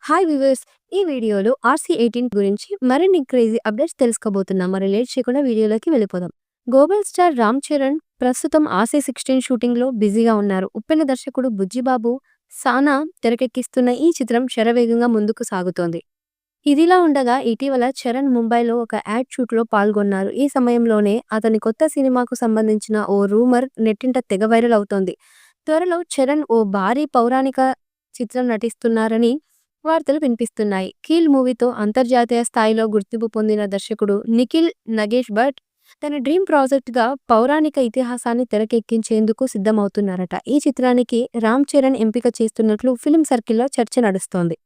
Hi viewers, ఈ వీడియోలో RC18 గురించి మరిన్ని క్రేజీ అప్డేట్స్ తెలుసుకోబోతున్నాం. మరి లేట్ చేయకుండా వీడియోలోకి వెళ్ళిపోదాం. గ్లోబల్ స్టార్ రామ్ చరణ్ ప్రస్తుతం RC16 షూటింగ్లో బిజీగా ఉన్నారు. ఉప్పెన దర్శకుడు బుజ్జిబాబు సానా తెరకెక్కిస్తున్న ఈ చిత్రం శరవేగంగా ముందుకు సాగుతోంది. ఇదిలా ఉండగా ఇటీవల చరణ్ ముంబైలో ఒక యాడ్ షూట్లో పాల్గొన్నారు. ఈ సమయంలోనే అతని కొత్త సినిమాకు సంబంధించిన ఓ రూమర్ నెట్టింట తెగ వైరల్ అవుతోంది. త్వరలో చరణ్ ఓ భారీ పౌరాణిక చిత్రం నటిస్తున్నారని వార్తలు వినిపిస్తున్నాయి. కీల్ మూవీతో అంతర్జాతీయ స్థాయిలో గుర్తింపు పొందిన దర్శకుడు నిఖిల్ నగేష్ భట్ తన డ్రీమ్ ప్రాజెక్ట్గా పౌరాణిక ఇతిహాసాన్ని తెరకెక్కించేందుకు సిద్ధమవుతున్నారట. ఈ చిత్రానికి రామ్ చరణ్ ఎంపిక చేస్తున్నట్లు ఫిల్మ్ సర్కిల్లో చర్చ నడుస్తోంది.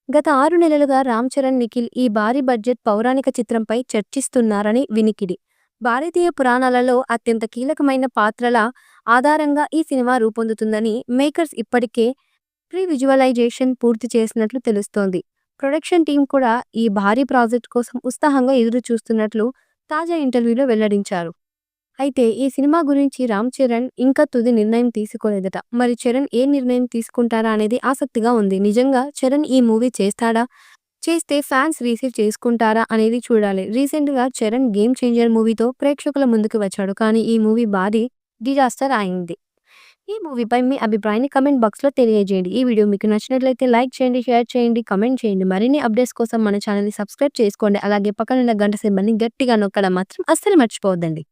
గత 6 నెలలుగా రామ్ చరణ్, నిఖిల్ ఈ భారీ బడ్జెట్ పౌరాణిక చిత్రంపై చర్చిస్తున్నారని వినికిడి. భారతీయ పురాణాలలో అత్యంత కీలకమైన పాత్రల ఆధారంగా ఈ సినిమా రూపొందుతుందని మేకర్స్ ఇప్పటికే ప్రీ విజువలైజేషన్ పూర్తి చేసినట్లు తెలుస్తోంది. ప్రొడక్షన్ టీం కూడా ఈ భారీ ప్రాజెక్ట్ కోసం ఉత్సాహంగా ఎదురు చూస్తున్నట్లు తాజా ఇంటర్వ్యూలో వెల్లడించారు. అయితే ఈ సినిమా గురించి రామ్ చరణ్ ఇంకా తుది నిర్ణయం తీసుకోలేదట. మరి చరణ్ ఏ నిర్ణయం తీసుకుంటారా అనేది ఆసక్తిగా ఉంది. నిజంగా చరణ్ ఈ మూవీ చేస్తాడా? చేస్తే ఫ్యాన్స్ రిసీవ్ చేసుకుంటారా అనేది చూడాలి. రీసెంట్గా చరణ్ గేమ్ చేంజర్ మూవీతో ప్రేక్షకుల ముందుకు వచ్చాడు. కానీ ఈ మూవీ భారీ డిజాస్టర్ అయింది. ఈ మూవీపై మీ అభిప్రాయాన్ని కమెంట్ బాక్స్లో తెలియజేయండి. ఈ వీడియో మీకు నచ్చినట్లయితే లైక్ చేయండి, షేర్ చేయండి, కమెంట్ చేయండి. మరిన్ని అప్డేట్స్ కోసం మన ఛానల్ని సబ్స్క్రైబ్ చేసుకోండి. అలాగే పక్కనున్న గంట సింబల్ని గట్టిగా నొక్కడం మాత్రం అస్సలు మర్చిపోవద్దండి.